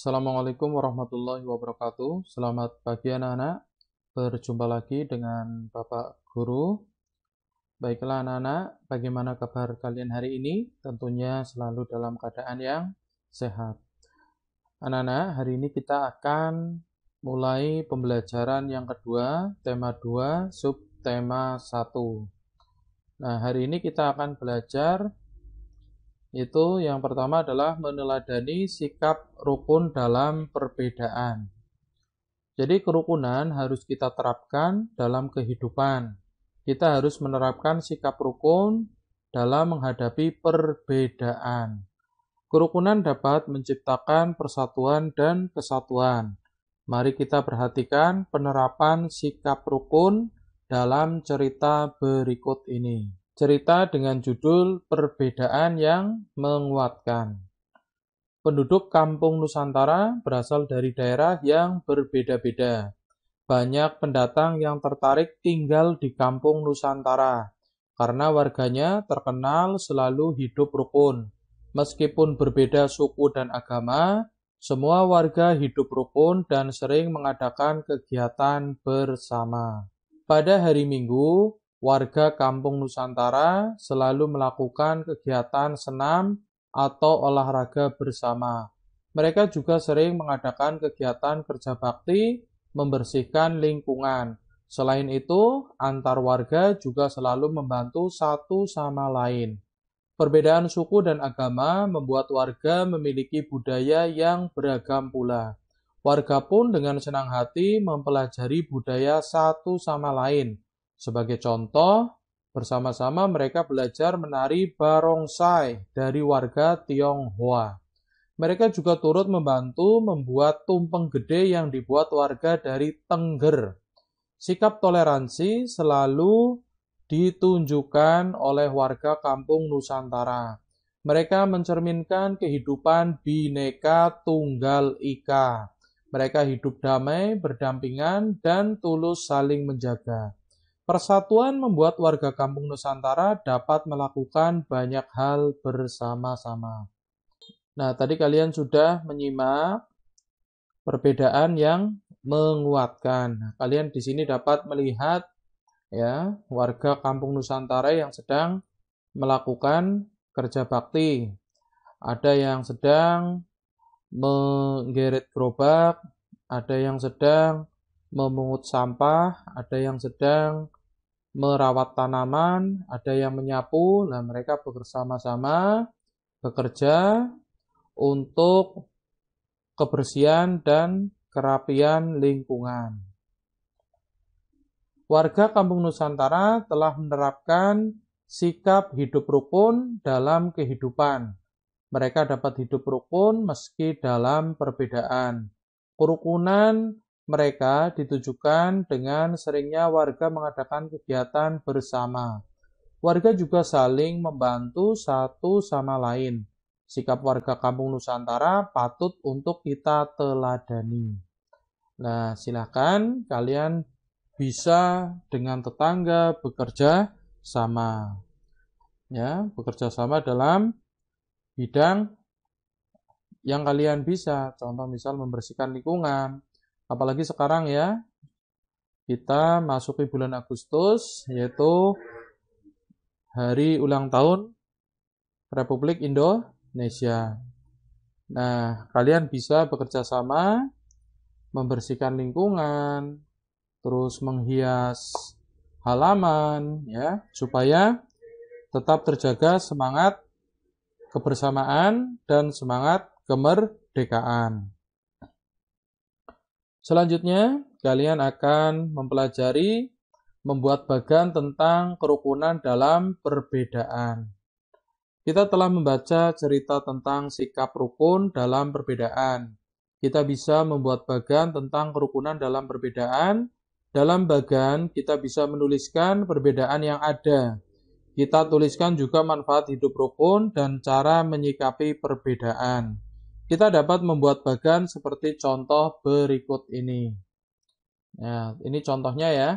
Assalamualaikum warahmatullahi wabarakatuh. Selamat pagi anak-anak. Berjumpa lagi dengan Bapak Guru. Baiklah anak-anak, bagaimana kabar kalian hari ini? Tentunya selalu dalam keadaan yang sehat. Anak-anak, hari ini kita akan mulai pembelajaran yang kedua, tema 2, subtema 1. Nah, hari ini kita akan belajar itu yang pertama adalah meneladani sikap rukun dalam perbedaan. Jadi kerukunan harus kita terapkan dalam kehidupan. Kita harus menerapkan sikap rukun dalam menghadapi perbedaan. Kerukunan dapat menciptakan persatuan dan kesatuan. Mari kita perhatikan penerapan sikap rukun dalam cerita berikut ini. Cerita dengan judul Perbedaan yang Menguatkan. Penduduk kampung Nusantara berasal dari daerah yang berbeda-beda. Banyak pendatang yang tertarik tinggal di kampung Nusantara karena warganya terkenal selalu hidup rukun. Meskipun berbeda suku dan agama, semua warga hidup rukun dan sering mengadakan kegiatan bersama. Pada hari Minggu, warga kampung Nusantara selalu melakukan kegiatan senam atau olahraga bersama. Mereka juga sering mengadakan kegiatan kerja bakti, membersihkan lingkungan. Selain itu, antar warga juga selalu membantu satu sama lain. Perbedaan suku dan agama membuat warga memiliki budaya yang beragam pula. Warga pun dengan senang hati mempelajari budaya satu sama lain. Sebagai contoh, bersama-sama mereka belajar menari barongsai dari warga Tionghoa. Mereka juga turut membantu membuat tumpeng gede yang dibuat warga dari Tengger. Sikap toleransi selalu ditunjukkan oleh warga kampung Nusantara. Mereka mencerminkan kehidupan Bhinneka Tunggal Ika. Mereka hidup damai, berdampingan, dan tulus saling menjaga. Persatuan membuat warga kampung Nusantara dapat melakukan banyak hal bersama-sama. Nah, tadi kalian sudah menyimak perbedaan yang menguatkan. Kalian di sini dapat melihat ya, warga kampung Nusantara yang sedang melakukan kerja bakti. Ada yang sedang menggeret gerobak, ada yang sedang memungut sampah, ada yang sedang merawat tanaman, ada yang menyapu. Nah, mereka bersama-sama bekerja untuk kebersihan dan kerapian lingkungan. Warga kampung Nusantara telah menerapkan sikap hidup rukun dalam kehidupan. Mereka dapat hidup rukun meski dalam perbedaan. Kerukunan mereka ditujukan dengan seringnya warga mengadakan kegiatan bersama. Warga juga saling membantu satu sama lain. Sikap warga kampung Nusantara patut untuk kita teladani. Nah, silakan kalian bisa dengan tetangga bekerja sama. Ya, bekerja sama dalam bidang yang kalian bisa. Contoh misal membersihkan lingkungan. Apalagi sekarang ya, kita masuki bulan Agustus, yaitu hari ulang tahun Republik Indonesia. Nah, kalian bisa bekerja sama, membersihkan lingkungan, terus menghias halaman, ya, supaya tetap terjaga semangat kebersamaan dan semangat kemerdekaan. Selanjutnya, kalian akan mempelajari membuat bagan tentang kerukunan dalam perbedaan. Kita telah membaca cerita tentang sikap rukun dalam perbedaan. Kita bisa membuat bagan tentang kerukunan dalam perbedaan. Dalam bagan, kita bisa menuliskan perbedaan yang ada. Kita tuliskan juga manfaat hidup rukun dan cara menyikapi perbedaan. Kita dapat membuat bagan seperti contoh berikut ini. Nah, ini contohnya ya.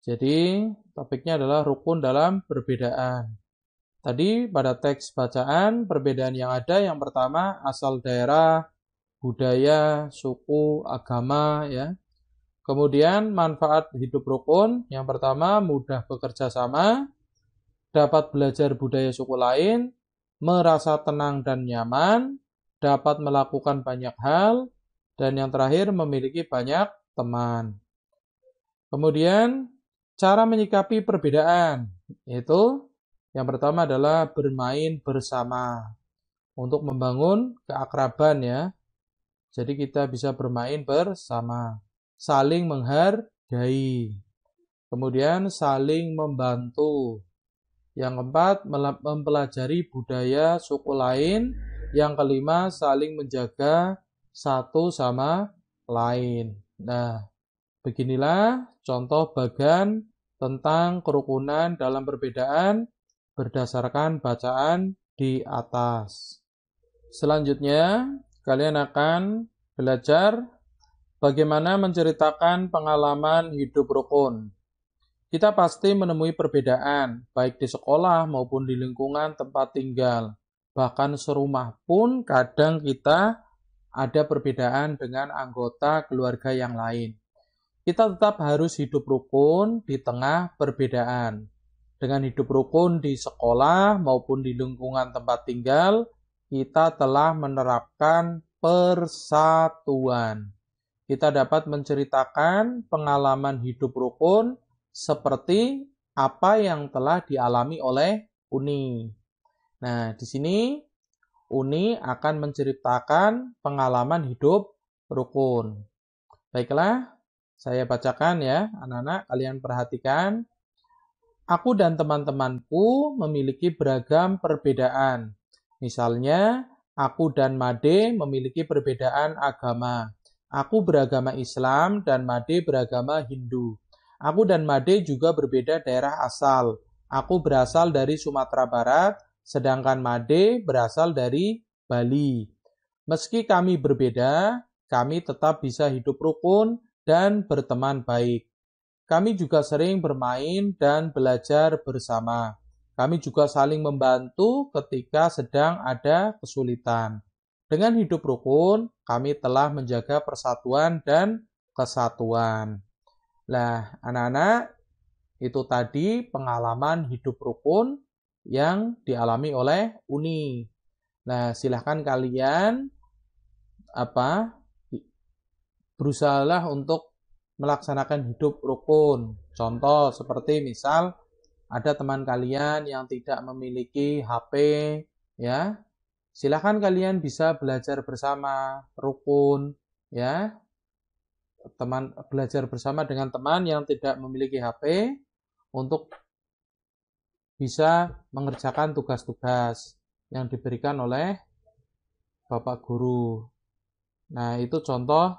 Jadi, topiknya adalah rukun dalam perbedaan. Tadi pada teks bacaan, perbedaan yang ada yang pertama asal daerah, budaya, suku, agama, ya. Kemudian manfaat hidup rukun, yang pertama mudah bekerja sama, dapat belajar budaya suku lain, merasa tenang dan nyaman, dapat melakukan banyak hal, dan yang terakhir memiliki banyak teman. Kemudian cara menyikapi perbedaan, yaitu yang pertama adalah bermain bersama untuk membangun keakraban, ya. Jadi kita bisa bermain bersama, saling menghargai, kemudian saling membantu. Yang keempat, mempelajari budaya suku lain. Yang kelima, saling menjaga satu sama lain. Nah, beginilah contoh bagan tentang kerukunan dalam perbedaan berdasarkan bacaan di atas. Selanjutnya, kalian akan belajar bagaimana menceritakan pengalaman hidup rukun. Kita pasti menemui perbedaan, baik di sekolah maupun di lingkungan tempat tinggal. Bahkan serumah pun kadang kita ada perbedaan dengan anggota keluarga yang lain. Kita tetap harus hidup rukun di tengah perbedaan. Dengan hidup rukun di sekolah maupun di lingkungan tempat tinggal, kita telah menerapkan persatuan. Kita dapat menceritakan pengalaman hidup rukun seperti apa yang telah dialami oleh Uni. Nah, di sini Uni akan menceritakan pengalaman hidup rukun. Baiklah, saya bacakan ya, anak-anak, kalian perhatikan. Aku dan teman-temanku memiliki beragam perbedaan. Misalnya, aku dan Made memiliki perbedaan agama. Aku beragama Islam dan Made beragama Hindu. Aku dan Made juga berbeda daerah asal. Aku berasal dari Sumatera Barat, sedangkan Made berasal dari Bali. Meski kami berbeda, kami tetap bisa hidup rukun dan berteman baik. Kami juga sering bermain dan belajar bersama. Kami juga saling membantu ketika sedang ada kesulitan. Dengan hidup rukun, kami telah menjaga persatuan dan kesatuan. Nah, anak-anak, itu tadi pengalaman hidup rukun yang dialami oleh Uni. Nah, silahkan kalian berusahalah untuk melaksanakan hidup rukun. Contoh seperti misal ada teman kalian yang tidak memiliki HP, ya. Silahkan kalian bisa belajar bersama rukun, ya. Belajar bersama dengan teman yang tidak memiliki HP untuk bisa mengerjakan tugas-tugas yang diberikan oleh Bapak Guru. Nah, itu contoh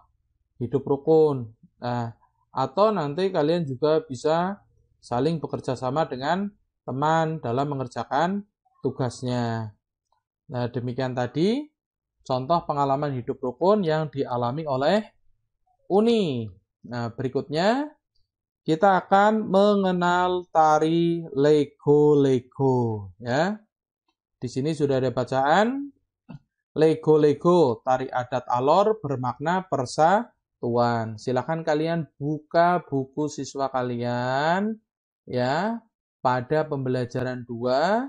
hidup rukun. Nah, atau nanti kalian juga bisa saling bekerja sama dengan teman dalam mengerjakan tugasnya. Nah, demikian tadi contoh pengalaman hidup rukun yang dialami oleh Uni. Nah, berikutnya kita akan mengenal tari Lego-Lego, ya. Di sini sudah ada bacaan. Lego-Lego, tari adat Alor bermakna persatuan. Silakan kalian buka buku siswa kalian, ya, pada pembelajaran 2.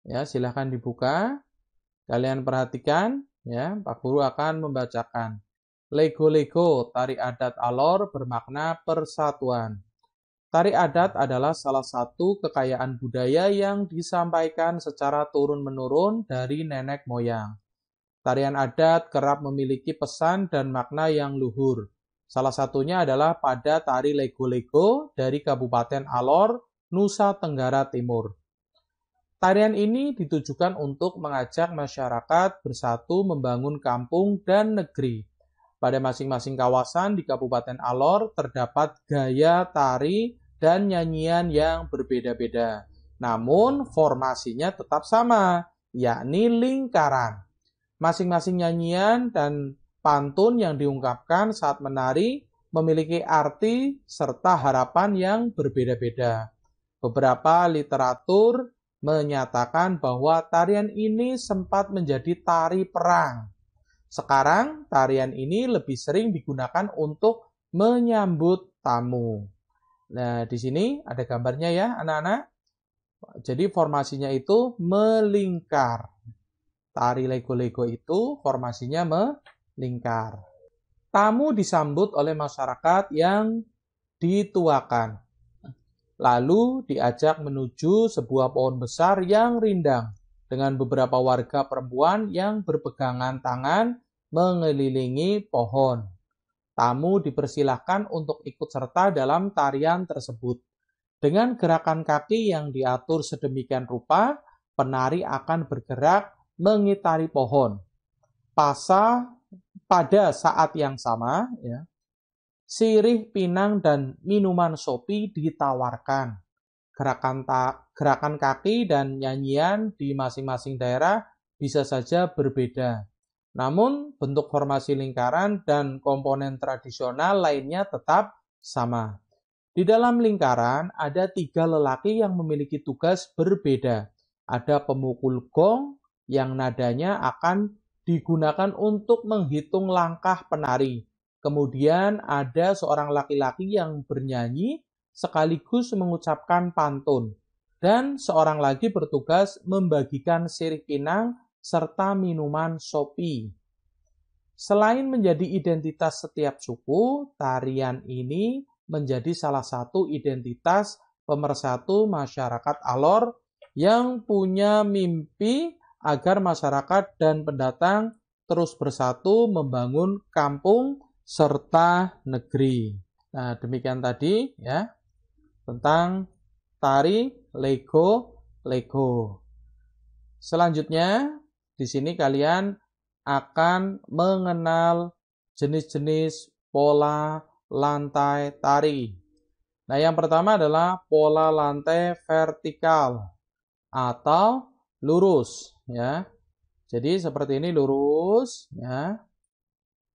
Ya, silakan dibuka. Kalian perhatikan, ya, Pak Guru akan membacakan. Lego-Lego, tari adat Alor bermakna persatuan. Tari adat adalah salah satu kekayaan budaya yang disampaikan secara turun-menurun dari nenek moyang. Tarian adat kerap memiliki pesan dan makna yang luhur. Salah satunya adalah pada tari Lego-Lego dari Kabupaten Alor, Nusa Tenggara Timur. Tarian ini ditujukan untuk mengajak masyarakat bersatu membangun kampung dan negeri. Pada masing-masing kawasan di Kabupaten Alor terdapat gaya tari dan nyanyian yang berbeda-beda. Namun formasinya tetap sama, yakni lingkaran. Masing-masing nyanyian dan pantun yang diungkapkan saat menari memiliki arti serta harapan yang berbeda-beda. Beberapa literatur menyatakan bahwa tarian ini sempat menjadi tari perang. Sekarang tarian ini lebih sering digunakan untuk menyambut tamu. Nah, di sini ada gambarnya ya, anak-anak. Jadi formasinya itu melingkar. Tari lego-lego itu formasinya melingkar. Tamu disambut oleh masyarakat yang dituakan. Lalu diajak menuju sebuah pohon besar yang rindang dengan beberapa warga perempuan yang berpegangan tangan mengelilingi pohon. Tamu dipersilahkan untuk ikut serta dalam tarian tersebut. Dengan gerakan kaki yang diatur sedemikian rupa, penari akan bergerak mengitari pohon. Pada saat yang sama, ya, sirih, pinang, dan minuman sopi ditawarkan. Gerakan kaki dan nyanyian di masing-masing daerah bisa saja berbeda. Namun, bentuk formasi lingkaran dan komponen tradisional lainnya tetap sama. Di dalam lingkaran, ada 3 lelaki yang memiliki tugas berbeda. Ada pemukul gong yang nadanya akan digunakan untuk menghitung langkah penari. Kemudian ada seorang laki-laki yang bernyanyi sekaligus mengucapkan pantun. Dan seorang lagi bertugas membagikan sirih pinang serta minuman sopi. Selain menjadi identitas setiap suku, tarian ini menjadi salah satu identitas pemersatu masyarakat Alor yang punya mimpi agar masyarakat dan pendatang terus bersatu membangun kampung serta negeri. Nah, demikian tadi ya tentang tari lego-lego. Selanjutnya, di sini kalian akan mengenal jenis-jenis pola lantai tari. Nah, yang pertama adalah pola lantai vertikal atau lurus ya. Jadi seperti ini lurus ya.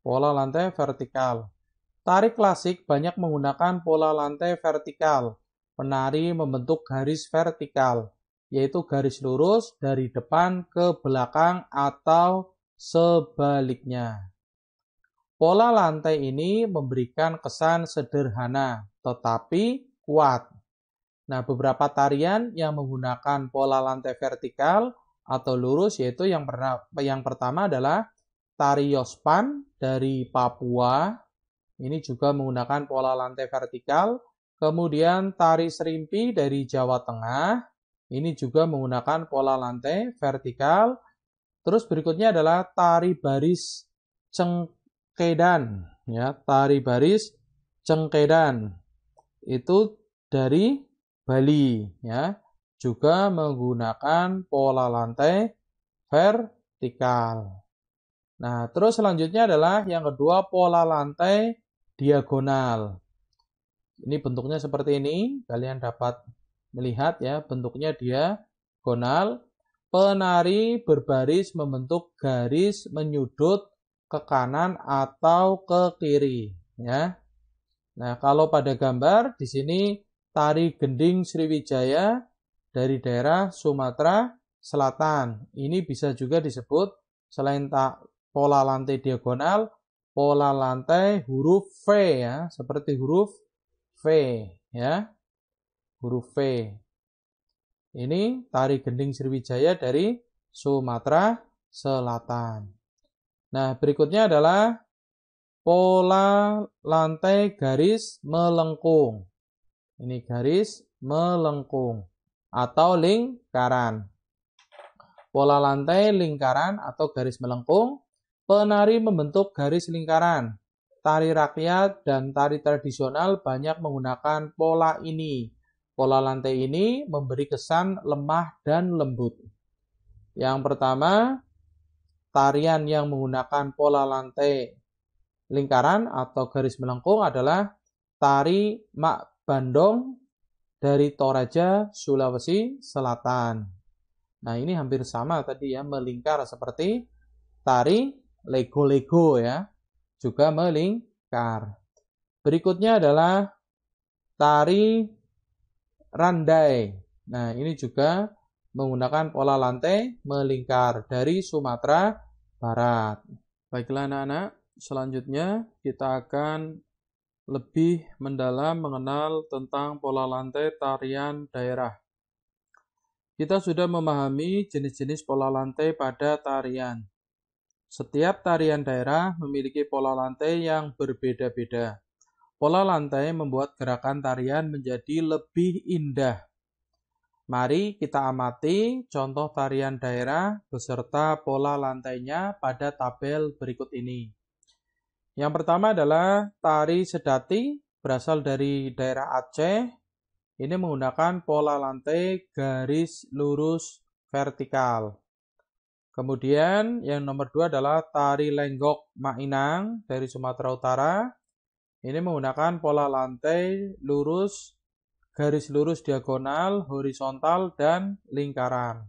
Pola lantai vertikal. Tari klasik banyak menggunakan pola lantai vertikal. Penari membentuk garis vertikal, yaitu garis lurus dari depan ke belakang atau sebaliknya. Pola lantai ini memberikan kesan sederhana, tetapi kuat. Nah, beberapa tarian yang menggunakan pola lantai vertikal atau lurus, yaitu yang pertama adalah tari Yospan dari Papua. Ini juga menggunakan pola lantai vertikal. Kemudian tari Serimpi dari Jawa Tengah. Ini juga menggunakan pola lantai vertikal. Terus berikutnya adalah tari baris Cengkedan. Ya, tari baris Cengkedan. Itu dari Bali. Ya, juga menggunakan pola lantai vertikal. Nah, terus selanjutnya adalah yang kedua pola lantai diagonal. Ini bentuknya seperti ini. Kalian dapat melihat ya, bentuknya diagonal. Penari berbaris membentuk garis menyudut ke kanan atau ke kiri ya. Nah, kalau pada gambar di sini tari gending Sriwijaya dari daerah Sumatera Selatan. Ini bisa juga disebut selain pola lantai diagonal, pola lantai huruf V ya, seperti huruf V ya. Huruf V. Ini tari gending Sriwijaya dari Sumatera Selatan. Nah, berikutnya adalah pola lantai garis melengkung. Ini garis melengkung atau lingkaran. Pola lantai lingkaran atau garis melengkung. Penari membentuk garis lingkaran. Tari rakyat dan tari tradisional banyak menggunakan pola ini. Pola lantai ini memberi kesan lemah dan lembut. Yang pertama, tarian yang menggunakan pola lantai lingkaran atau garis melengkung adalah tari Mak Bandong dari Toraja, Sulawesi Selatan. Nah, ini hampir sama tadi ya, melingkar seperti tari lego-lego ya, juga melingkar. Berikutnya adalah tari randai. Nah, ini juga menggunakan pola lantai melingkar dari Sumatera Barat. Baiklah anak-anak, selanjutnya kita akan lebih mendalam mengenal tentang pola lantai tarian daerah. Kita sudah memahami jenis-jenis pola lantai pada tarian. Setiap tarian daerah memiliki pola lantai yang berbeda-beda. Pola lantai membuat gerakan tarian menjadi lebih indah. Mari kita amati contoh tarian daerah beserta pola lantainya pada tabel berikut ini. Yang pertama adalah tari sedati, berasal dari daerah Aceh. Ini menggunakan pola lantai garis lurus vertikal. Kemudian yang nomor 2 adalah tari lenggok Mainang dari Sumatera Utara. Ini menggunakan pola lantai lurus, garis lurus diagonal, horizontal, dan lingkaran.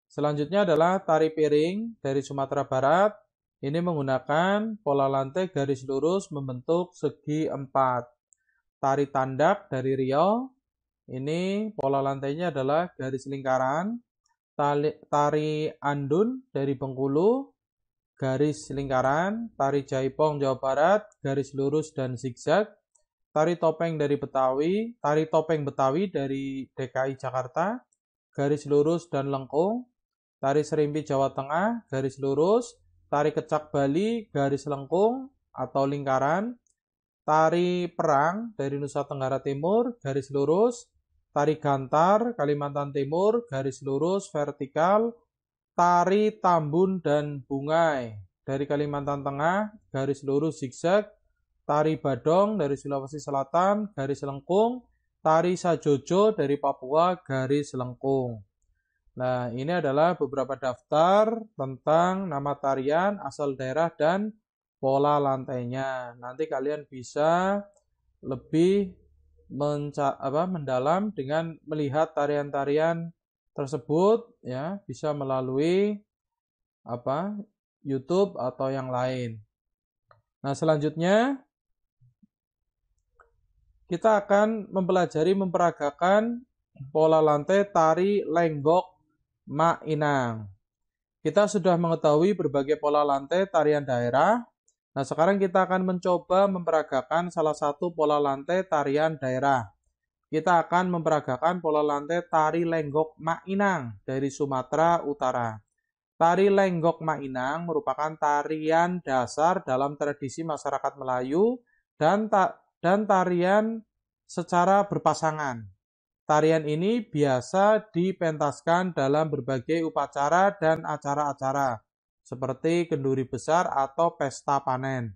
Selanjutnya adalah tari piring dari Sumatera Barat. Ini menggunakan pola lantai garis lurus membentuk segi 4. Tari tandak dari Riau. Ini pola lantainya adalah garis lingkaran. Tari andun dari Bengkulu, garis lingkaran. Tari jaipong Jawa Barat, garis lurus dan zigzag. Tari topeng dari Betawi, tari topeng Betawi dari DKI Jakarta, garis lurus dan lengkung. Tari serimpi Jawa Tengah, garis lurus. Tari kecak Bali, garis lengkung atau lingkaran. Tari perang dari Nusa Tenggara Timur, garis lurus. Tari gantar Kalimantan Timur, garis lurus vertikal. Tari tambun dan bungai dari Kalimantan Tengah, garis lurus zigzag. Tari badong dari Sulawesi Selatan, garis lengkung. Tari sajojo dari Papua, garis lengkung. Nah, ini adalah beberapa daftar tentang nama tarian, asal daerah, dan pola lantainya. Nanti kalian bisa lebih mendalam dengan melihat tarian-tarian tersebut, ya, bisa melalui YouTube atau yang lain. Nah, selanjutnya kita akan mempelajari memperagakan pola lantai tari lenggok Mainang. Kita sudah mengetahui berbagai pola lantai tarian daerah. Nah, sekarang kita akan mencoba memperagakan salah satu pola lantai tarian daerah. Kita akan memperagakan pola lantai tari lenggok Mainang dari Sumatera Utara. Tari lenggok Mainang merupakan tarian dasar dalam tradisi masyarakat Melayu dan tarian secara berpasangan. Tarian ini biasa dipentaskan dalam berbagai upacara dan acara-acara, seperti kenduri besar atau pesta panen.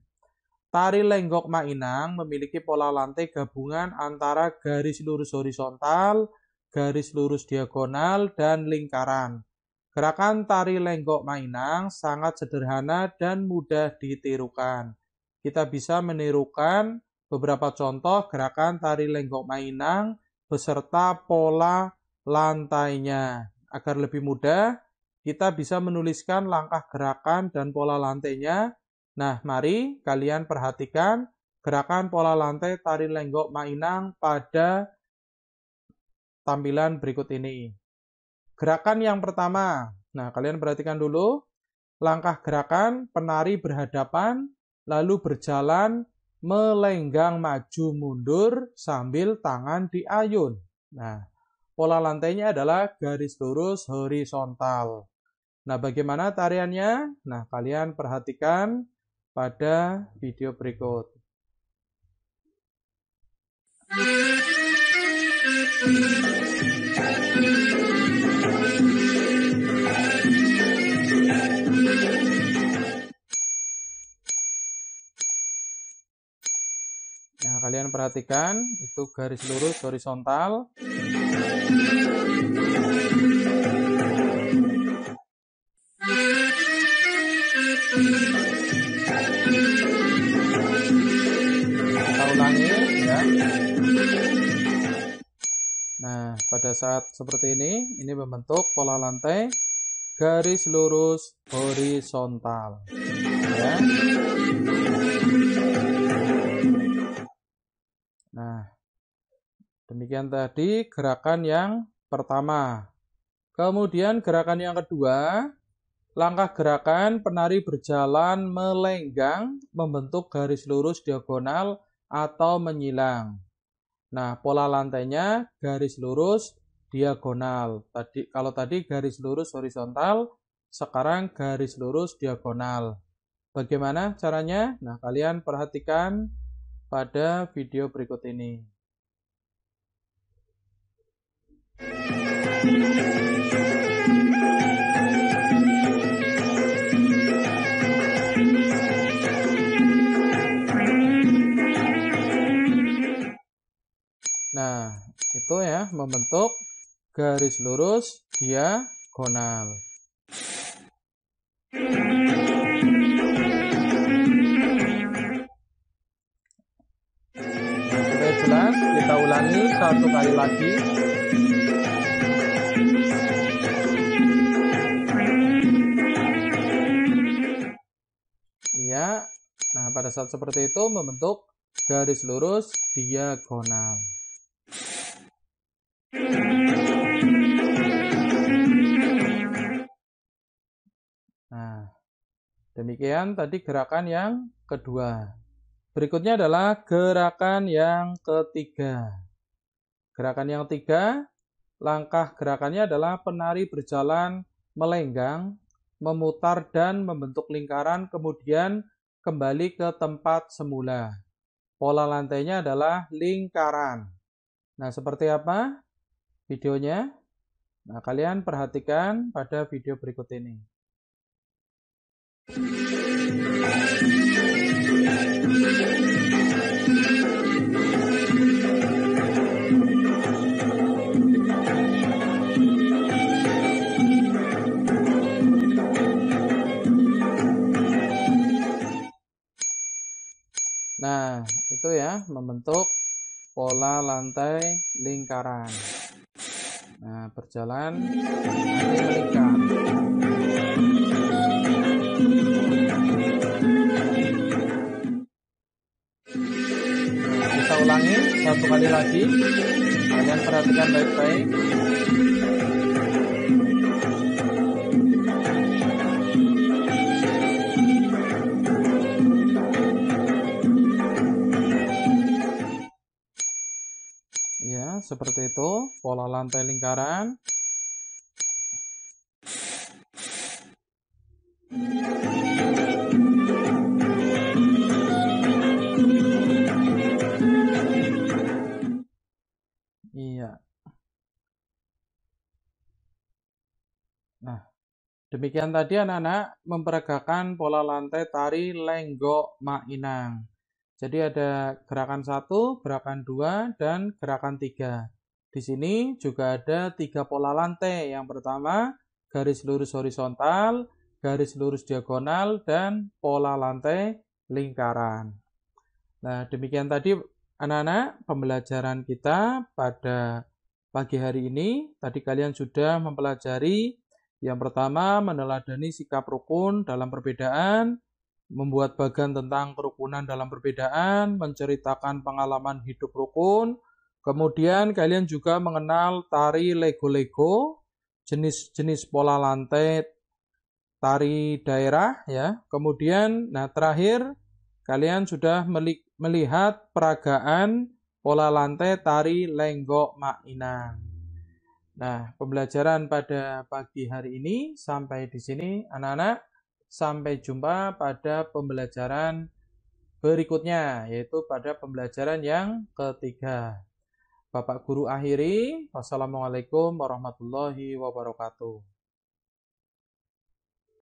Tari lenggok Mainang memiliki pola lantai gabungan antara garis lurus horizontal, garis lurus diagonal, dan lingkaran. Gerakan tari lenggok Mainang sangat sederhana dan mudah ditirukan. Kita bisa menirukan beberapa contoh gerakan tari lenggok Mainang beserta pola lantainya. Agar lebih mudah, kita bisa menuliskan langkah gerakan dan pola lantainya. Nah, mari kalian perhatikan gerakan pola lantai tari lenggok Mainang pada tampilan berikut ini. Gerakan yang pertama. Nah, kalian perhatikan dulu. Langkah gerakan, penari berhadapan, lalu berjalan, melenggang maju mundur sambil tangan diayun. Nah, pola lantainya adalah garis lurus horizontal. Nah, bagaimana tariannya? Nah, kalian perhatikan pada video berikut. Nah, kalian perhatikan itu garis lurus horizontal. Kita ulangi ya. Nah, pada saat seperti ini membentuk pola lantai garis lurus horizontal. Ya. Nah, demikian tadi gerakan yang pertama. Kemudian gerakan yang kedua, Langkah gerakan penari berjalan melenggang, membentuk garis lurus diagonal atau menyilang. Nah, pola lantainya garis lurus diagonal. Kalau tadi garis lurus horizontal, sekarang garis lurus diagonal. Bagaimana caranya? Nah, kalian perhatikan pada video berikut ini. Nah, itu ya, membentuk garis lurus diagonal. Supaya jelas, kita ulangi satu kali lagi. Iya. Nah, pada saat seperti itu membentuk garis lurus diagonal. Nah, demikian tadi gerakan yang kedua. Berikutnya adalah gerakan yang ketiga. Gerakan yang ketiga, langkah gerakannya adalah penari berjalan melenggang, memutar dan membentuk lingkaran, kemudian kembali ke tempat semula. Pola lantainya adalah lingkaran. Nah, seperti apa videonya? Nah, kalian perhatikan pada video berikut ini. Nah, itu ya, membentuk pola lantai lingkaran. Nah, berjalan nanti melingkar. Kita ulangi satu kali lagi. Kalian perhatikan baik-baik. Ya, seperti itu pola lantai lingkaran. Iya. Nah, demikian tadi anak-anak memperagakan pola lantai tari Lenggok Mak Inang. Jadi ada gerakan 1, gerakan 2, dan gerakan 3. Di sini juga ada 3 pola lantai. Yang pertama, garis lurus horizontal, garis lurus diagonal, dan pola lantai lingkaran. Nah, demikian tadi anak-anak pembelajaran kita pada pagi hari ini. Tadi kalian sudah mempelajari yang pertama, meneladani sikap rukun dalam perbedaan, membuat bagan tentang kerukunan dalam perbedaan, menceritakan pengalaman hidup rukun. Kemudian kalian juga mengenal tari lego-lego, jenis-jenis pola lantai tari daerah ya. Kemudian terakhir kalian sudah melihat peragaan pola lantai tari Lenggok Mak Inang. Nah, pembelajaran pada pagi hari ini sampai di sini anak-anak. Sampai jumpa pada pembelajaran berikutnya, yaitu pada pembelajaran yang ketiga. Bapak Guru akhiri, wassalamualaikum warahmatullahi wabarakatuh.